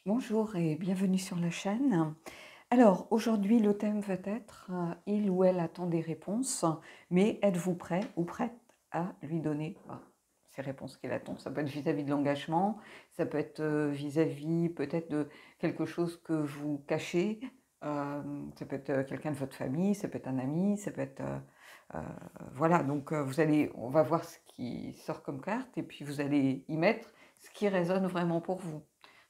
Bonjour et bienvenue sur la chaîne. Alors aujourd'hui le thème va être il ou elle attend des réponses, mais êtes-vous prêt ou prête à lui donner ces réponses qu'il attend? Ça peut être vis-à-vis de l'engagement, ça peut être vis-à-vis peut-être de quelque chose que vous cachez, ça peut être quelqu'un de votre famille, ça peut être un ami, ça peut être... euh, voilà, donc on va voir ce qui sort comme carte et puis vous allez y mettre ce qui résonne vraiment pour vous.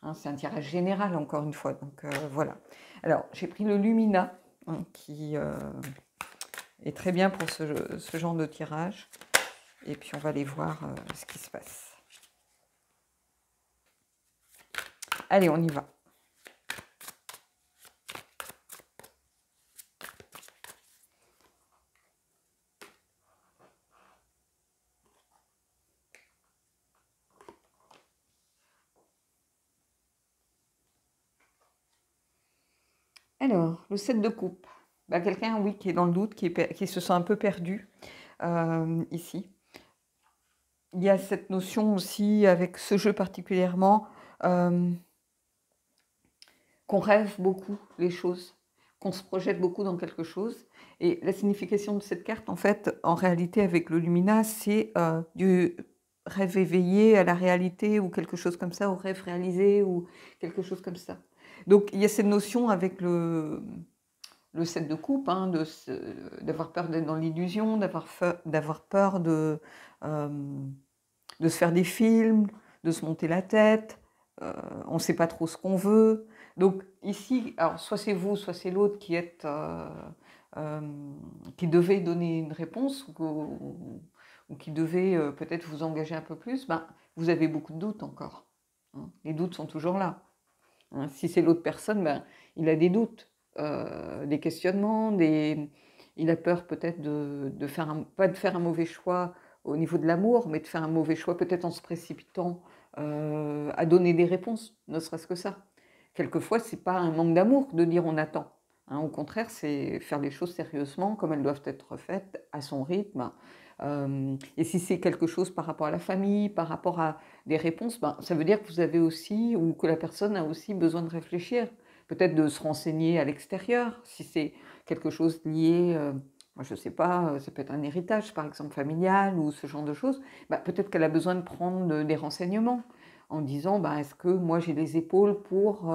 Hein, c'est un tirage général, encore une fois. Donc voilà. Alors, j'ai pris le Lumina, hein, qui est très bien pour ce genre de tirage. Et puis, on va aller voir ce qui se passe. Allez, on y va. Alors, le 7 de coupe. Bah, quelqu'un, oui, qui est dans le doute, qui se sent un peu perdu ici. Il y a cette notion aussi, avec ce jeu particulièrement, qu'on rêve beaucoup les choses, qu'on se projette beaucoup dans quelque chose. Et la signification de cette carte, en fait, en réalité, avec le Lumina, c'est du rêve éveillé à la réalité ou quelque chose comme ça, au rêve réalisé ou quelque chose comme ça. Donc, il y a cette notion avec le 7 de coupe, hein, d'avoir peur d'être dans l'illusion, d'avoir peur de se faire des films, de se monter la tête, on ne sait pas trop ce qu'on veut. Donc ici, alors soit c'est vous, soit c'est l'autre euh, qui devait donner une réponse ou qui devait peut-être vous engager un peu plus. Ben, vous avez beaucoup de doutes encore. Hein. Les doutes sont toujours là. Hein. Si c'est l'autre personne, ben, il a des doutes, des questionnements, il a peur peut-être de faire pas de faire un mauvais choix au niveau de l'amour, mais de faire un mauvais choix peut-être en se précipitant à donner des réponses, ne serait-ce que ça. Quelquefois, c'est pas un manque d'amour de dire on attend. Hein, au contraire, c'est faire les choses sérieusement, comme elles doivent être faites, à son rythme. Et si c'est quelque chose par rapport à la famille, par rapport à des réponses, ben, ça veut dire que vous avez aussi, ou que la personne a aussi besoin de réfléchir, peut-être de se renseigner à l'extérieur, si c'est quelque chose lié, moi je ne sais pas, ça peut être un héritage par exemple familial ou ce genre de choses, ben, peut-être qu'elle a besoin de prendre des renseignements en disant, ben, est-ce que moi j'ai les épaules pour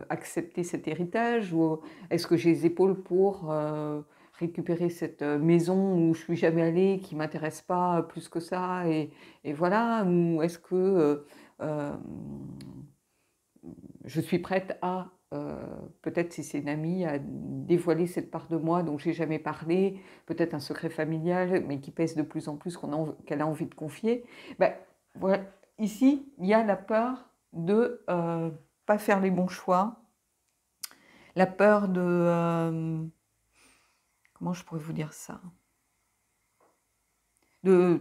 accepter cet héritage ou est-ce que j'ai les épaules pour récupérer cette maison où je suis jamais allée, qui m'intéresse pas plus que ça, et voilà, ou est-ce que je suis prête à, peut-être si c'est une amie, à dévoiler cette part de moi dont j'ai jamais parlé, peut-être un secret familial, mais qui pèse de plus en plus, qu'elle a envie de confier. Ben, voilà. Ici, il y a la peur de pas faire les bons choix, la peur de... comment je pourrais vous dire ça? De,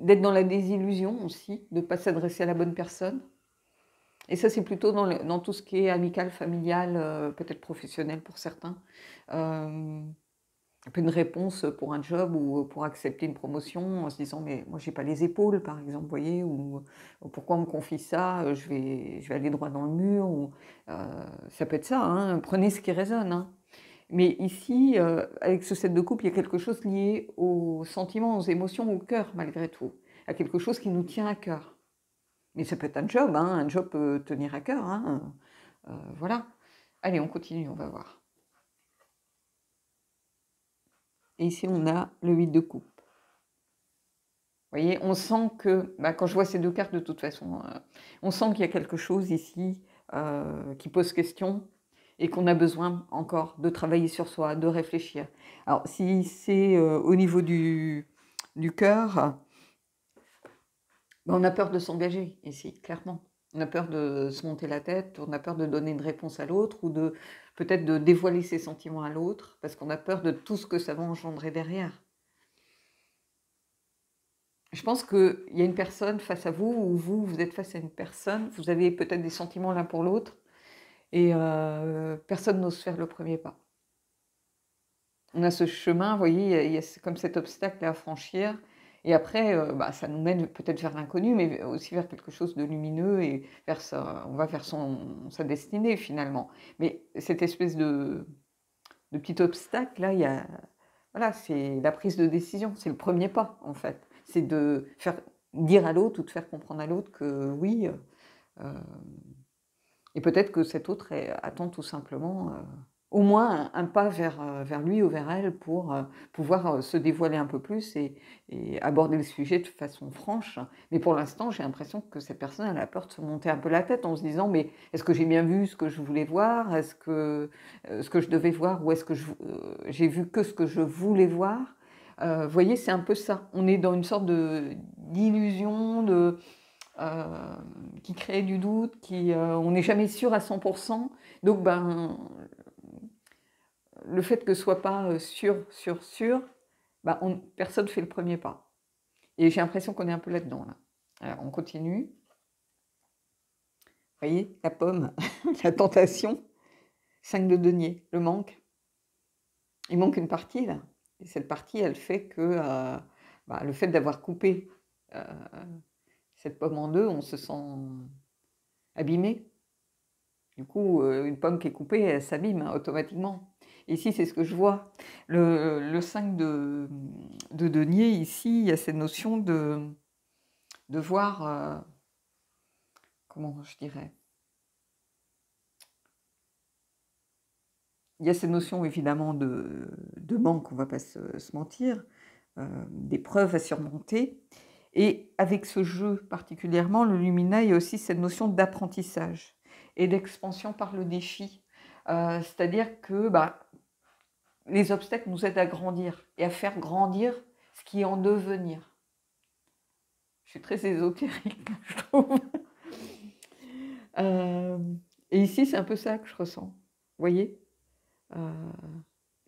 d'être dans la désillusion aussi, de ne pas s'adresser à la bonne personne. Et ça, c'est plutôt dans tout ce qui est amical, familial, peut-être professionnel pour certains. Un peu une réponse pour un job ou pour accepter une promotion en se disant mais moi j'ai pas les épaules par exemple, vous voyez, ou pourquoi on me confie ça, je vais aller droit dans le mur, ou ça peut être ça, hein, prenez ce qui résonne. Hein. Mais ici, avec ce set de coupe, il y a quelque chose lié aux sentiments, aux émotions, au cœur malgré tout, à quelque chose qui nous tient à cœur. Mais ça peut être un job peut tenir à cœur, hein, voilà. Allez, on continue, on va voir. Et ici, on a le 8 de coupe. Vous voyez, on sent que, bah, quand je vois ces deux cartes, de toute façon, on sent qu'il y a quelque chose ici qui pose question et qu'on a besoin encore de travailler sur soi, de réfléchir. Alors, si c'est au niveau du cœur, bah, on a peur de s'engager ici, clairement. On a peur de se monter la tête, on a peur de donner une réponse à l'autre ou de peut-être de dévoiler ses sentiments à l'autre parce qu'on a peur de tout ce que ça va engendrer derrière. Je pense qu'il y a une personne face à vous, ou vous êtes face à une personne, vous avez peut-être des sentiments l'un pour l'autre, et personne n'ose faire le premier pas. On a ce chemin, vous voyez, il y a comme cet obstacle à franchir, Et après, ça nous mène peut-être vers l'inconnu, mais aussi vers quelque chose de lumineux et on va vers sa destinée finalement. Mais cette espèce de petit obstacle, là, voilà, c'est la prise de décision, c'est le premier pas en fait. C'est de dire à l'autre ou de faire comprendre à l'autre que oui, et peut-être que cet autre attend tout simplement au moins un pas vers lui ou vers elle pour pouvoir se dévoiler un peu plus et aborder le sujet de façon franche. Mais pour l'instant, j'ai l'impression que cette personne elle a peur de se monter un peu la tête en se disant mais est-ce que j'ai bien vu ce que je voulais voir? Est-ce que ce que je devais voir ou est-ce que j'ai vu que ce que je voulais voir? Vous voyez, c'est un peu ça. On est dans une sorte d'illusion, qui crée du doute, on n'est jamais sûr à 100%. Donc, le fait que ce soit pas sûr, personne ne fait le premier pas. Et j'ai l'impression qu'on est un peu là-dedans. Là. Alors, on continue. Vous voyez, la pomme, la tentation, 5 de denier, le manque. Il manque une partie, là. Et cette partie, elle fait que le fait d'avoir coupé cette pomme en deux, on se sent abîmé. Du coup, une pomme qui est coupée, elle s'abîme automatiquement. Ici, c'est ce que je vois. Le 5 de denier, ici, il y a cette notion de voir, comment je dirais, il y a cette notion évidemment de manque, on ne va pas se mentir, d'épreuves à surmonter. Et avec ce jeu particulièrement, le Lumina, il y a aussi cette notion d'apprentissage et d'expansion par le défi. C'est-à-dire que les obstacles nous aident à grandir et à faire grandir ce qui est en devenir. Je suis très ésotérique, je trouve. Et ici, c'est un peu ça que je ressens. Vous voyez,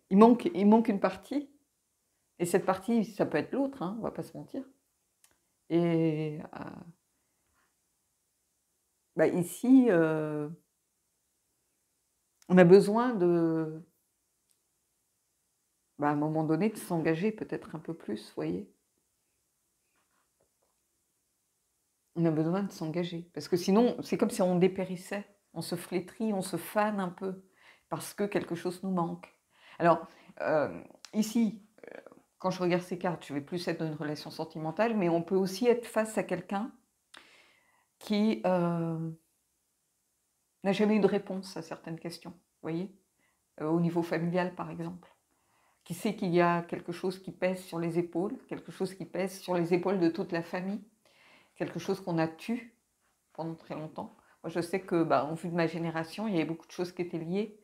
il manque une partie. Et cette partie, ça peut être l'autre, hein, on ne va pas se mentir. Et ici, on a besoin à un moment donné, de s'engager peut-être un peu plus, vous voyez. On a besoin de s'engager. Parce que sinon, c'est comme si on dépérissait. On se flétrit, on se fane un peu. Parce que quelque chose nous manque. Alors, ici, quand je regarde ces cartes, je vais plus être dans une relation sentimentale, mais on peut aussi être face à quelqu'un qui n'a jamais eu de réponse à certaines questions, vous voyez, au niveau familial par exemple, qui sait qu'il y a quelque chose qui pèse sur les épaules, quelque chose qui pèse sur les épaules de toute la famille, quelque chose qu'on a tué pendant très longtemps. Moi, je sais que, en vue de ma génération, il y avait beaucoup de choses qui étaient liées,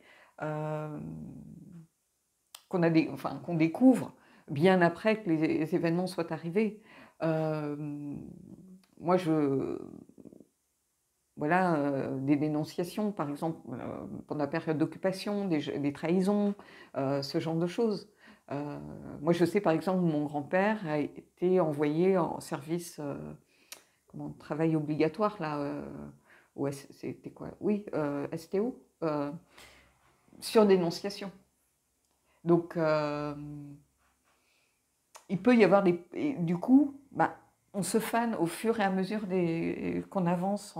qu'on découvre bien après que les événements soient arrivés. Moi, voilà, des dénonciations, par exemple, pendant la période d'occupation, des trahisons, ce genre de choses. Moi, je sais, par exemple, mon grand-père a été envoyé en service, travail obligatoire, là, c'était quoi? Oui, STO, sur dénonciation. Donc, il peut y avoir du coup, on se fane au fur et à mesure qu'on avance.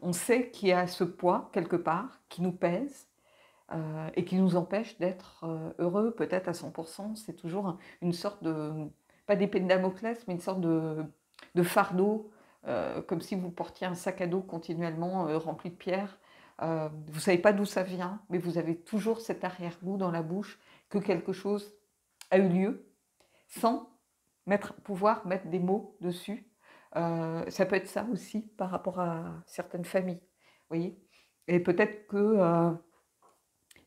On sait qu'il y a ce poids, quelque part, qui nous pèse et qui nous empêche d'être heureux, peut-être à 100%. C'est toujours une sorte pas d'épée de Damoclès, mais une sorte de fardeau, comme si vous portiez un sac à dos continuellement rempli de pierres. Vous ne savez pas d'où ça vient, mais vous avez toujours cet arrière-goût dans la bouche que quelque chose a eu lieu, sans pouvoir mettre des mots dessus. Ça peut être ça aussi par rapport à certaines familles, vous voyez. Et peut-être que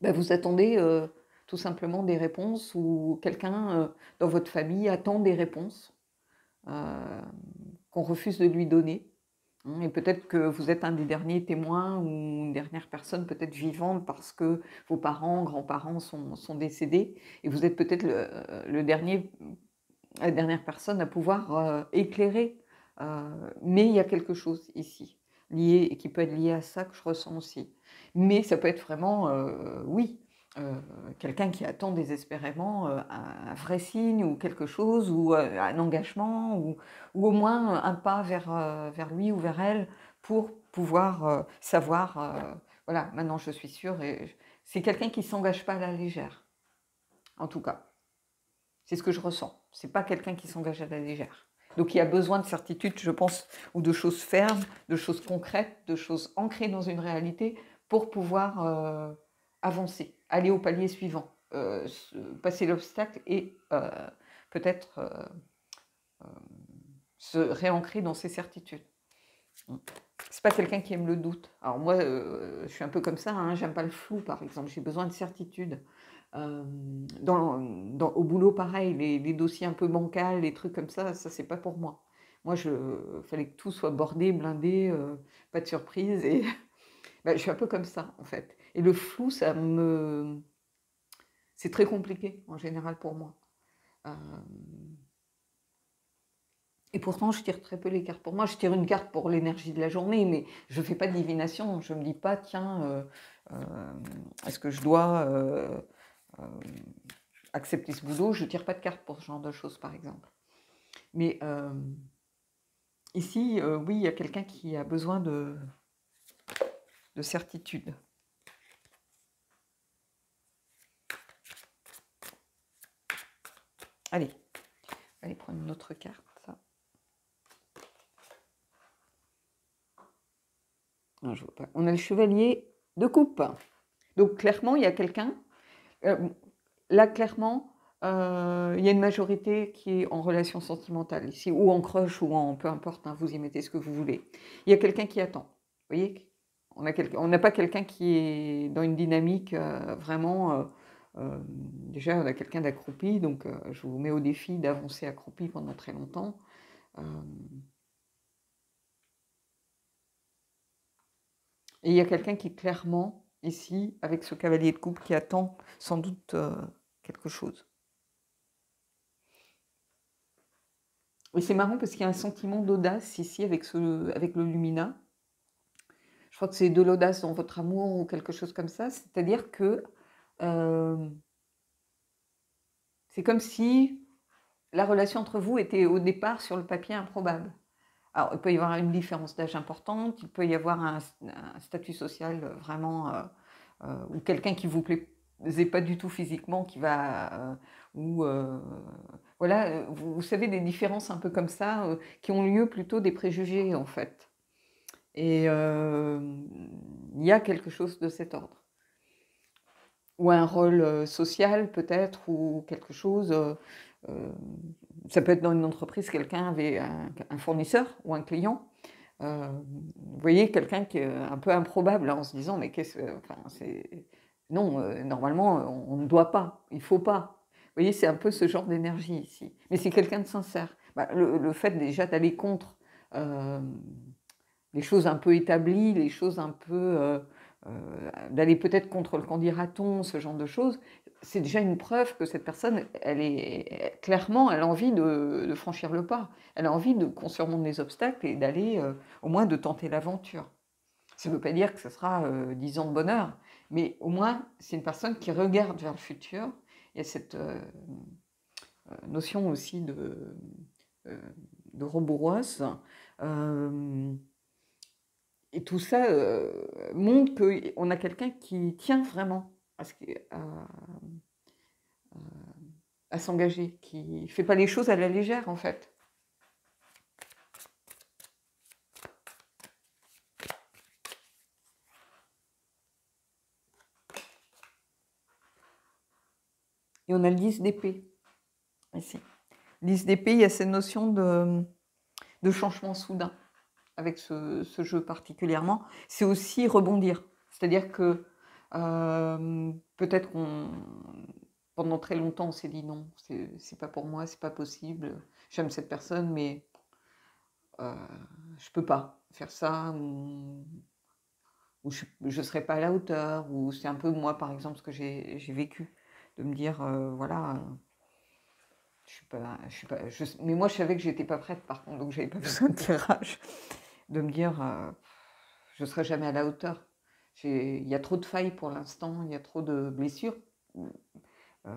vous attendez tout simplement des réponses ou quelqu'un dans votre famille attend des réponses qu'on refuse de lui donner. Et peut-être que vous êtes un des derniers témoins ou une dernière personne peut-être vivante parce que vos parents, grands-parents sont décédés et vous êtes peut-être la dernière personne à pouvoir éclairer. Mais il y a quelque chose ici lié et qui peut être lié à ça que je ressens aussi. Mais ça peut être vraiment, oui, quelqu'un qui attend désespérément un vrai signe ou quelque chose, ou un engagement, ou au moins un pas vers lui ou vers elle pour pouvoir savoir, voilà, maintenant je suis sûre. Et c'est quelqu'un qui ne s'engage pas à la légère, en tout cas. C'est ce que je ressens. C'est pas quelqu'un qui s'engage à la légère. Donc il y a besoin de certitude, je pense, ou de choses fermes, de choses concrètes, de choses ancrées dans une réalité pour pouvoir avancer, aller au palier suivant, passer l'obstacle et peut-être se réancrer dans ses certitudes. C'est pas quelqu'un qui aime le doute. Alors moi, je suis un peu comme ça, hein, j'aime pas le flou, par exemple. J'ai besoin de certitude. Au boulot, pareil, les dossiers un peu bancals, les trucs comme ça c'est pas pour moi. Moi, fallait que tout soit bordé, blindé, pas de surprise. Et bah, je suis un peu comme ça, en fait. Et le flou, c'est très compliqué, en général, pour moi. Et pourtant, je tire très peu les cartes pour moi. Je tire une carte pour l'énergie de la journée, mais je ne fais pas de divination. Je ne me dis pas, tiens, est-ce que je dois accepter ce boulot? Je ne tire pas de carte pour ce genre de choses, par exemple. Mais ici, oui, il y a quelqu'un qui a besoin de certitude. Allez, prendre une autre carte. Non, je vois pas. On a le chevalier de coupe. Donc clairement, il y a quelqu'un. Là, clairement, il y a une majorité qui est en relation sentimentale ici, ou en crush, ou en peu importe, hein, vous y mettez ce que vous voulez. Il y a quelqu'un qui attend. Vous voyez, on n'a pas quelqu'un qui est dans une dynamique vraiment. Déjà, on a quelqu'un d'accroupi, donc je vous mets au défi d'avancer accroupi pendant très longtemps. Et il y a quelqu'un qui clairement, ici, avec ce cavalier de coupe, qui attend sans doute quelque chose. Et c'est marrant parce qu'il y a un sentiment d'audace ici avec le Lumina. Je crois que c'est de l'audace dans votre amour ou quelque chose comme ça. C'est-à-dire que c'est comme si la relation entre vous était au départ sur le papier improbable. Alors, il peut y avoir une différence d'âge importante, il peut y avoir un statut social vraiment, ou quelqu'un qui vous plaisait pas du tout physiquement, qui va, voilà, vous savez, des différences un peu comme ça, qui ont lieu plutôt des préjugés en fait. Et il y a quelque chose de cet ordre. Ou un rôle social peut-être, ou quelque chose. Ça peut être dans une entreprise, quelqu'un avait un fournisseur ou un client. Vous voyez, quelqu'un qui est un peu improbable, hein, en se disant, mais qu'est-ce que... Enfin, non, normalement, on ne doit pas, il ne faut pas. Vous voyez, c'est un peu ce genre d'énergie ici. Mais c'est quelqu'un de sincère. Bah, le fait déjà d'aller contre les choses un peu établies, les choses un peu... d'aller peut-être contre le qu'en dira-t-on, ce genre de choses, c'est déjà une preuve que cette personne, clairement, elle a envie de franchir le pas. Elle a envie qu'on surmonte les obstacles et d'aller, au moins, de tenter l'aventure. Ça ne veut pas dire que ce sera 10 ans de bonheur, mais au moins, c'est une personne qui regarde vers le futur. Il y a cette notion aussi de Roboros. Et tout ça montre qu'on a quelqu'un qui tient vraiment à s'engager, qui ne fait pas les choses à la légère, en fait. Et on a le 10 d'épée, ici. 10 d'épée, il y a cette notion de changement soudain, avec ce jeu particulièrement. C'est aussi rebondir. C'est-à-dire que peut-être pendant très longtemps, on s'est dit non, c'est pas pour moi, c'est pas possible. J'aime cette personne, mais je peux pas faire ça, ou je ne serai pas à la hauteur, ou c'est un peu moi, par exemple, ce que j'ai vécu, de me dire, voilà, mais moi, je savais que j'étais pas prête, par contre, donc j'avais pas besoin de tirage, de me dire, je serai jamais à la hauteur. Il y a trop de failles pour l'instant, il y a trop de blessures euh,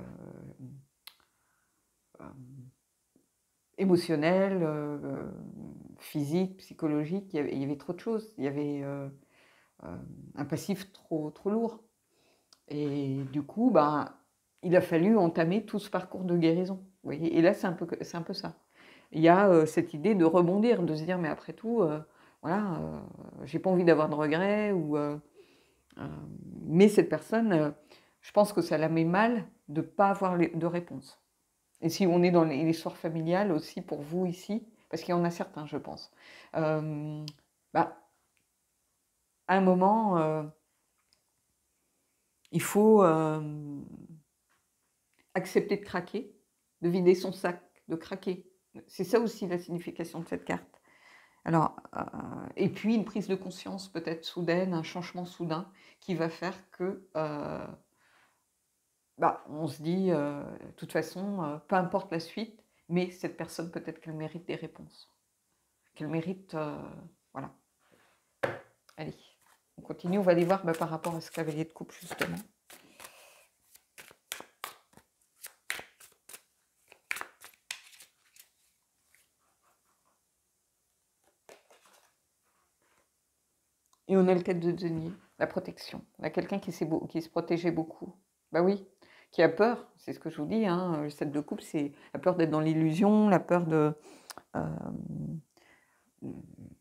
émotionnel, physique, psychologique. Il y avait trop de choses. Il y avait un passif trop lourd. Et du coup, ben, il a fallu entamer tout ce parcours de guérison. Vous voyez. Et là, c'est un peu ça. Il y a cette idée de rebondir, de se dire, mais après tout, voilà, j'ai pas envie d'avoir de regrets. Mais cette personne, je pense que ça la met mal de ne pas avoir de réponse. Et si on est dans l'histoire familiale aussi pour vous ici, parce qu'il y en a certains, je pense, bah, à un moment, il faut accepter de craquer, de vider son sac, de craquer. C'est ça aussi la signification de cette carte. Alors, et puis une prise de conscience peut-être soudaine, un changement soudain qui va faire que on se dit, de toute façon, peu importe la suite, mais cette personne, peut-être qu'elle mérite des réponses. Qu'elle mérite, voilà. Allez, on continue, on va aller voir par rapport à ce cavalier de coupe, justement. Et on a le 4 de denier, la protection. On a quelqu'un qui se protégeait beaucoup. Bah oui, qui a peur, c'est ce que je vous dis, hein, le 7 de coupe, c'est la peur d'être dans l'illusion, la peur de,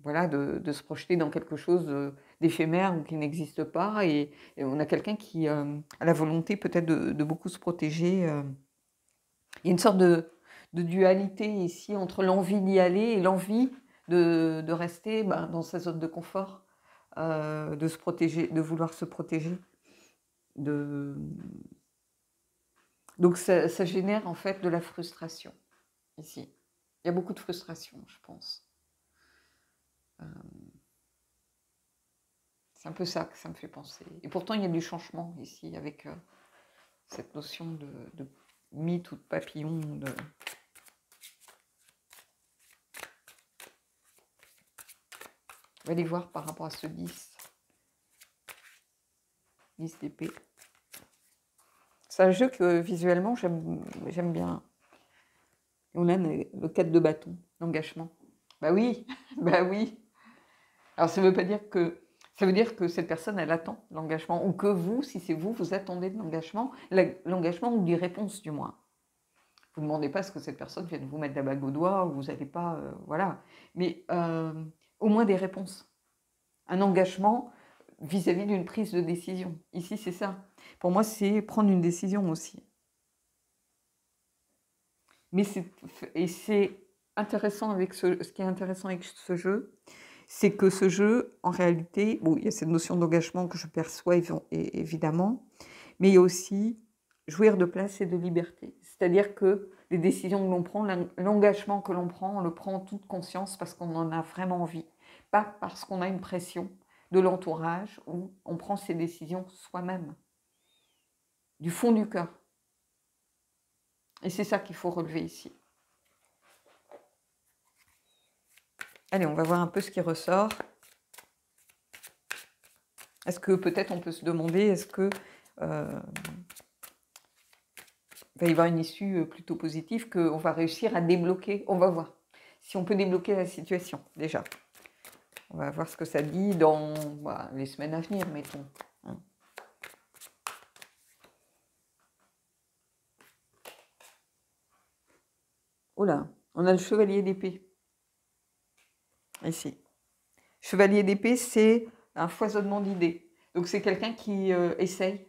voilà, de se projeter dans quelque chose d'éphémère ou qui n'existe pas. Et on a quelqu'un qui a la volonté peut-être de beaucoup se protéger. Il y a une sorte de dualité ici entre l'envie d'y aller et l'envie de rester dans sa zone de confort, de se protéger, de vouloir se protéger. Donc ça génère en fait de la frustration ici. Il y a beaucoup de frustration, je pense. C'est un peu ça que ça me fait penser. Et pourtant, il y a du changement ici avec cette notion de mythe ou de papillon. On va aller voir par rapport à ce 10. 10 d'épée. C'est un jeu que visuellement, j'aime bien. Et on a le 4 de bâton, l'engagement. Bah oui, bah oui. Alors ça veut pas dire que... Ça veut dire que cette personne, elle attend l'engagement, ou que vous, si c'est vous, vous attendez de l'engagement ou des réponses du moins. Vous ne demandez pas à ce que cette personne vienne vous mettre la bague au doigt, ou vous n'allez pas... voilà. Mais au moins des réponses. Un engagement vis-à-vis d'une prise de décision. Ici, c'est ça. Pour moi, c'est prendre une décision aussi. Mais c'est intéressant avec ce qui est intéressant avec ce jeu, c'est que ce jeu, en réalité, bon, il y a cette notion d'engagement que je perçois évidemment, mais il y a aussi jouir de place et de liberté. C'est-à-dire que les décisions que l'on prend, l'engagement que l'on prend, on le prend en toute conscience parce qu'on en a vraiment envie, pas parce qu'on a une pression de l'entourage où on prend ses décisions soi-même, du fond du cœur. Et c'est ça qu'il faut relever ici. Allez, on va voir un peu ce qui ressort. Est-ce que peut-être on peut se demander, est-ce que va y avoir une issue plutôt positive, qu'on va réussir à débloquer? On va voir si on peut débloquer la situation, déjà. On va voir ce que ça dit dans les semaines à venir, mettons. Oh là, on a le chevalier d'épée. Ici. Chevalier d'épée, c'est un foisonnement d'idées. Donc c'est quelqu'un qui essaye.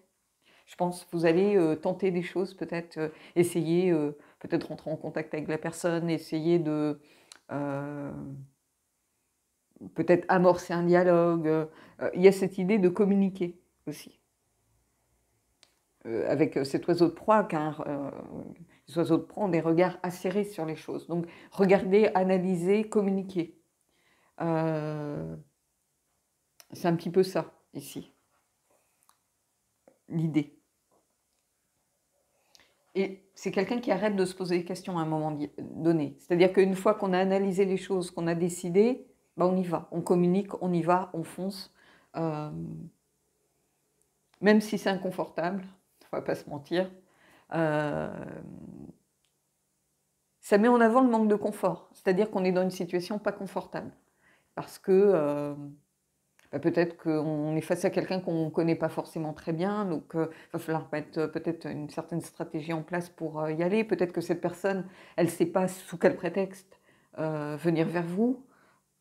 Je pense que vous allez tenter des choses, peut-être essayer, peut-être rentrer en contact avec la personne, essayer de peut-être amorcer un dialogue. Il y a cette idée de communiquer aussi. Avec cet oiseau de proie, les oiseaux de proie ont des regards acérés sur les choses. Donc regarder, analyser, communiquer. C'est un petit peu ça, ici, l'idée. Et c'est quelqu'un qui arrête de se poser des questions à un moment donné. C'est-à-dire qu'une fois qu'on a analysé les choses, qu'on a décidé, on y va, on communique, on y va, on fonce. Même si c'est inconfortable, on va pas se mentir. Euh, Ça met en avant le manque de confort, c'est-à-dire qu'on est dans une situation pas confortable. Parce que peut-être qu'on est face à quelqu'un qu'on ne connaît pas forcément très bien, donc il va falloir mettre peut-être une certaine stratégie en place pour y aller. Peut-être que cette personne, elle ne sait pas sous quel prétexte venir vers vous.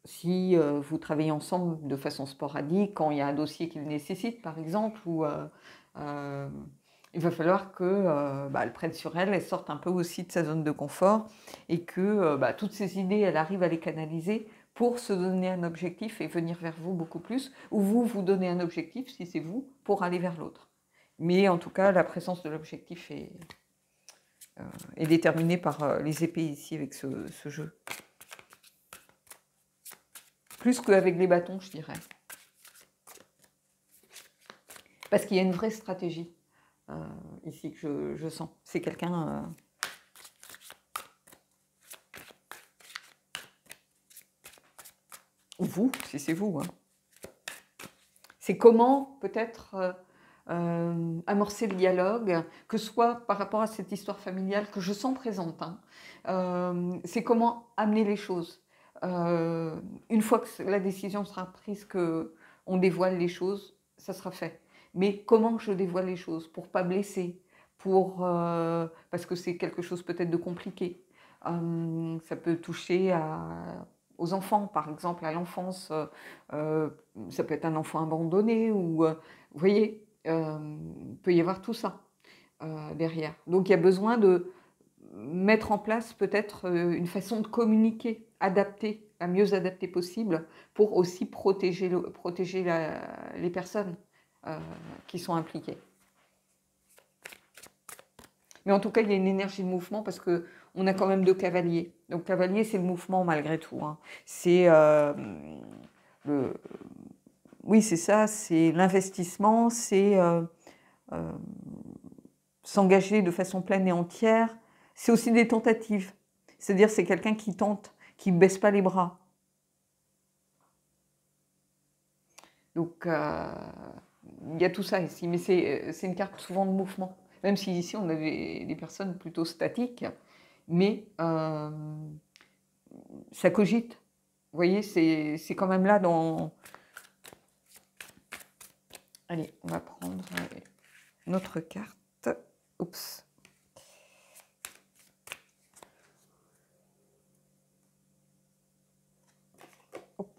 Si vous travaillez ensemble de façon sporadique, quand il y a un dossier qui le nécessite, par exemple, ou il va falloir qu'elle prenne sur elle, elle sorte un peu aussi de sa zone de confort et que toutes ces idées, elle arrive à les canaliser pour se donner un objectif et venir vers vous beaucoup plus, ou vous vous donnez un objectif, si c'est vous, pour aller vers l'autre. Mais en tout cas, la présence de l'objectif est déterminée par les épées ici avec ce jeu. Plus qu'avec les bâtons, je dirais. Parce qu'il y a une vraie stratégie ici que je sens. C'est quelqu'un... ou vous, si c'est vous. Hein. C'est comment peut-être amorcer le dialogue, que ce soit par rapport à cette histoire familiale que je sens présente. Hein. C'est comment amener les choses. Une fois que la décision sera prise, qu'on dévoile les choses, ça sera fait. Mais comment je dévoile les choses pour pas blesser, parce que c'est quelque chose peut-être de compliqué. Ça peut toucher aux enfants, par exemple, à l'enfance. Ça peut être un enfant abandonné ou, vous voyez, il peut y avoir tout ça derrière. Donc il y a besoin de mettre en place peut-être une façon de communiquer, adaptée, la mieux adaptée possible, pour aussi protéger les personnes qui sont impliquées. Mais en tout cas, il y a une énergie de mouvement parce qu'on a quand même 2 cavaliers. Donc cavalier, c'est le mouvement malgré tout. Hein. C'est oui, c'est ça, c'est l'investissement, c'est s'engager de façon pleine et entière. C'est aussi des tentatives. C'est-à-dire c'est quelqu'un qui tente, qui ne baisse pas les bras. Donc il y a tout ça ici, mais c'est une carte souvent de mouvement. Même si ici on a des personnes plutôt statiques, mais ça cogite. Vous voyez, c'est quand même là dans... Allez, on va prendre notre carte. Oups. Hop.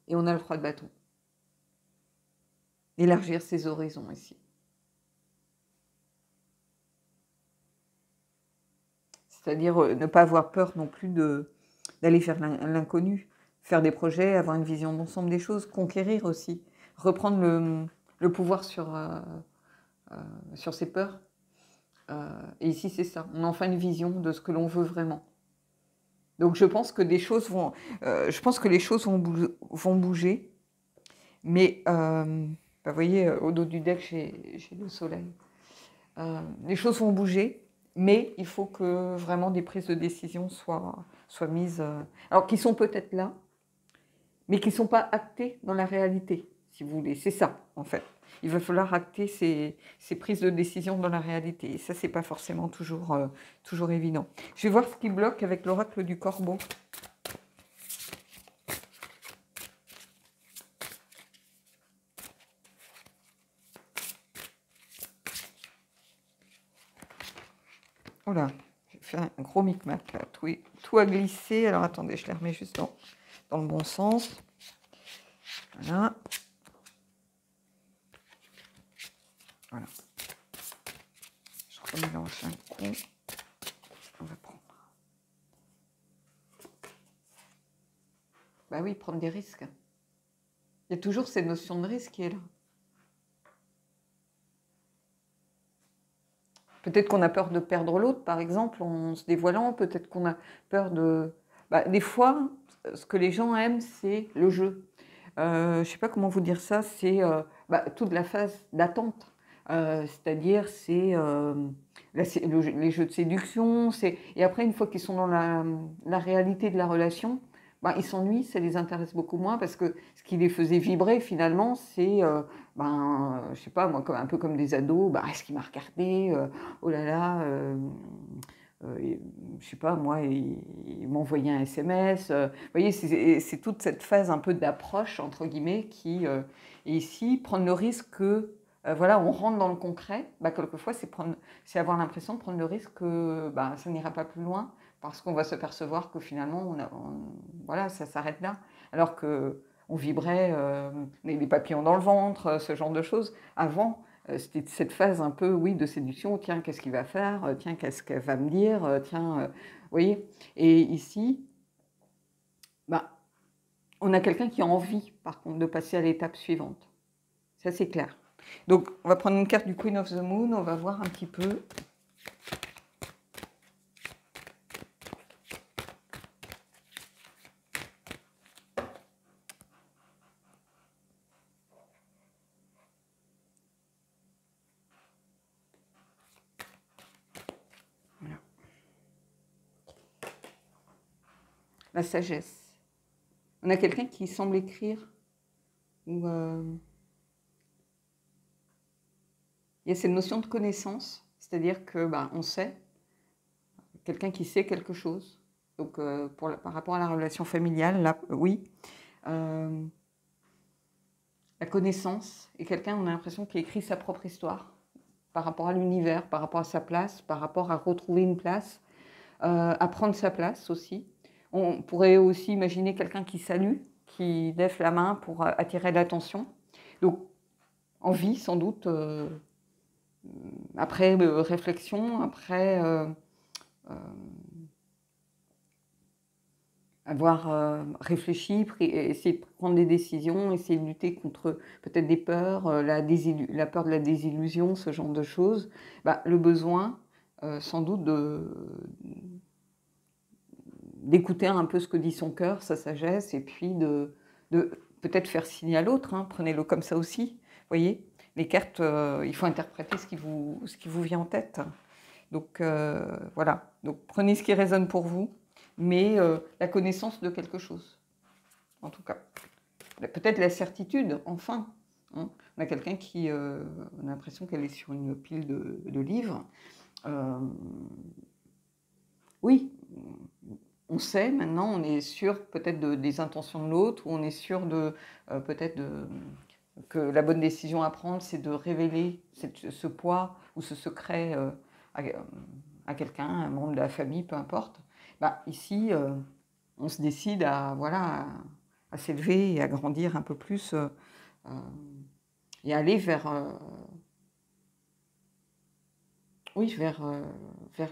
Et on a le 3 de bâton. Élargir ses horizons ici. C'est-à-dire ne pas avoir peur non plus d'aller faire l'inconnu, faire des projets, avoir une vision d'ensemble des choses, conquérir aussi, reprendre le pouvoir sur ses peurs. Et ici, c'est ça. On a enfin une vision de ce que l'on veut vraiment. Donc, je pense que les choses vont bouger. Mais, vous voyez, au dos du deck, j'ai le soleil. Les choses vont bouger. Mais il faut que vraiment des prises de décision soient mises, alors qui sont peut-être là, mais qui ne sont pas actées dans la réalité, si vous voulez. C'est ça, en fait. Il va falloir acter ces prises de décision dans la réalité. Et ça, ce n'est pas forcément toujours évident. Je vais voir ce qui bloque avec l'oracle du corbeau. Oh là, j'ai fait un gros micmac là, tout a glissé. Alors attendez, je les remets juste dans le bon sens. Voilà. Voilà. Je remélange un coup. On va prendre. Bah oui, prendre des risques. Il y a toujours cette notion de risque qui est là. Peut-être qu'on a peur de perdre l'autre, par exemple, en se dévoilant. Peut-être qu'on a peur de... des fois, ce que les gens aiment, c'est le jeu. Je ne sais pas comment vous dire ça. C'est toute la phase d'attente. C'est-à-dire, c'est les jeux de séduction. Et après, une fois qu'ils sont dans la réalité de la relation, ben, ils s'ennuient, ça les intéresse beaucoup moins parce que ce qui les faisait vibrer finalement, c'est, je sais pas moi, un peu comme des ados, est-ce qu'il m'a regardé, oh là là, je sais pas moi, il m'envoyait un SMS. Vous voyez, c'est toute cette phase un peu d'approche entre guillemets qui, et ici, prendre le risque que voilà, on rentre dans le concret, quelquefois c'est avoir l'impression de prendre le risque que ça n'ira pas plus loin parce qu'on va s'apercevoir que finalement, voilà, ça s'arrête là. Alors que on vibrait, les papillons dans le ventre, ce genre de choses. Avant, c'était cette phase un peu, oui, de séduction. Tiens, qu'est-ce qu'il va faire? Tiens, qu'est-ce qu'elle va me dire? Tiens, vous voyez. Et ici, on a quelqu'un qui a envie, par contre, de passer à l'étape suivante. Ça, c'est clair. Donc, on va prendre une carte du Queen of the Moon. On va voir un petit peu. Voilà. La sagesse. On a quelqu'un qui semble écrire. Ou, il y a cette notion de connaissance. C'est-à-dire que on sait. Quelqu'un qui sait quelque chose. Donc, par rapport à la relation familiale, là, oui. La connaissance. Et quelqu'un, on a l'impression qu'il écrit sa propre histoire par rapport à l'univers, par rapport à sa place, par rapport à retrouver une place, à prendre sa place aussi. On pourrait aussi imaginer quelqu'un qui salue, qui lève la main pour attirer l'attention. Donc, envie, sans doute, après réflexion, après avoir réfléchi, essayer de prendre des décisions, essayer de lutter contre peut-être des peurs, la peur de la désillusion, ce genre de choses, le besoin sans doute d'écouter un peu ce que dit son cœur, sa sagesse, et puis de peut-être faire signe à l'autre, hein, prenez-le comme ça aussi, vous voyez, les cartes, il faut interpréter ce qui vous vient en tête. Donc voilà, donc prenez ce qui résonne pour vous, mais la connaissance de quelque chose, en tout cas. Peut-être la certitude, enfin. Hein. On a quelqu'un qui, on a l'impression qu'elle est sur une pile de livres. Oui, on sait maintenant, on est sûr peut-être des intentions de l'autre, ou on est sûr peut-être que la bonne décision à prendre, c'est de révéler ce poids ou ce secret à quelqu'un, un membre de la famille, peu importe. Ici, on se décide à s'élever et à grandir un peu plus et aller vers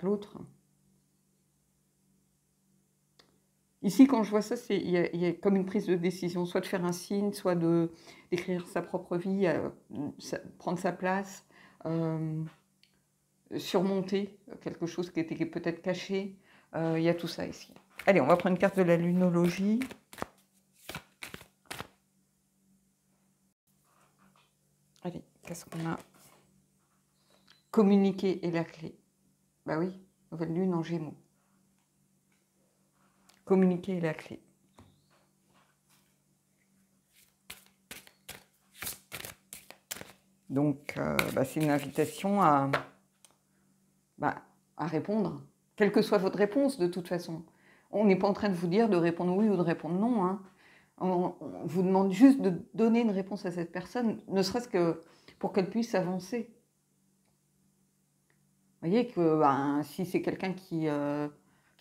l'autre. Ici, quand je vois ça, il y a comme une prise de décision, soit de faire un signe, soit d'écrire sa propre vie, prendre sa place, surmonter quelque chose qui était peut-être caché. Il y a tout ça ici. Allez, on va prendre une carte de la lunologie. Allez, qu'est-ce qu'on a? Communiquer est la clé. Oui, nouvelle lune en Gémeaux. Communiquer est la clé. Donc, c'est une invitation à répondre, quelle que soit votre réponse, de toute façon. On n'est pas en train de vous dire de répondre oui ou de répondre non. Hein. On vous demande juste de donner une réponse à cette personne, ne serait-ce que pour qu'elle puisse avancer. Vous voyez que si c'est quelqu'un qui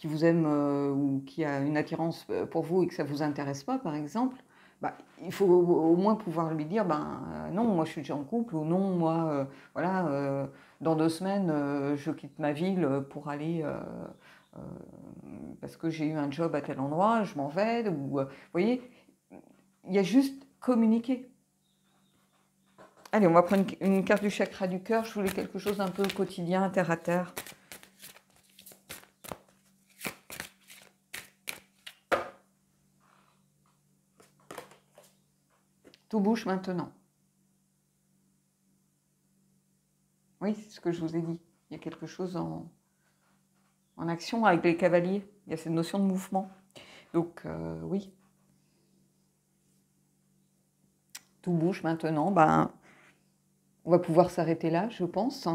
vous aime ou qui a une attirance pour vous et que ça ne vous intéresse pas, par exemple, il faut au moins pouvoir lui dire non, moi je suis déjà en couple, ou non, moi, dans 2 semaines, je quitte ma ville pour aller, parce que j'ai eu un job à tel endroit, je m'en vais, ou, vous voyez, il y a juste communiquer. Allez, on va prendre une carte du chakra du cœur. Je voulais quelque chose d'un peu quotidien, terre à terre. Tout bouge maintenant. Oui, c'est ce que je vous ai dit. Il y a quelque chose en action avec les cavaliers. Il y a cette notion de mouvement. Donc, oui, tout bouge maintenant. Ben, on va pouvoir s'arrêter là, je pense.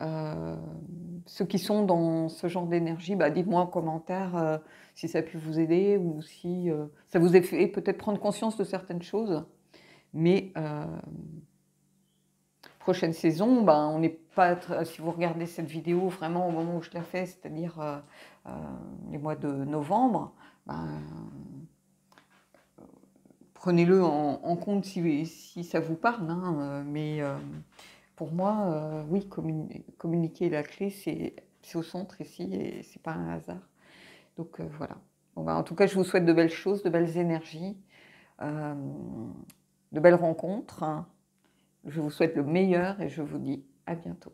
Euh, Ceux qui sont dans ce genre d'énergie, bah, dites-moi en commentaire si ça a pu vous aider ou si ça vous a fait peut-être prendre conscience de certaines choses. Mais prochaine saison, ben, on n'est pas. Si vous regardez cette vidéo vraiment au moment où je la fais, c'est-à-dire les mois de novembre, ben, prenez-le en compte si ça vous parle. Hein, mais pour moi, oui, communiquer la clé, c'est au centre ici et c'est pas un hasard. Donc voilà. Bon, ben, en tout cas, je vous souhaite de belles choses, de belles énergies, euh, de belles rencontres. Hein. Je vous souhaite le meilleur et je vous dis à bientôt.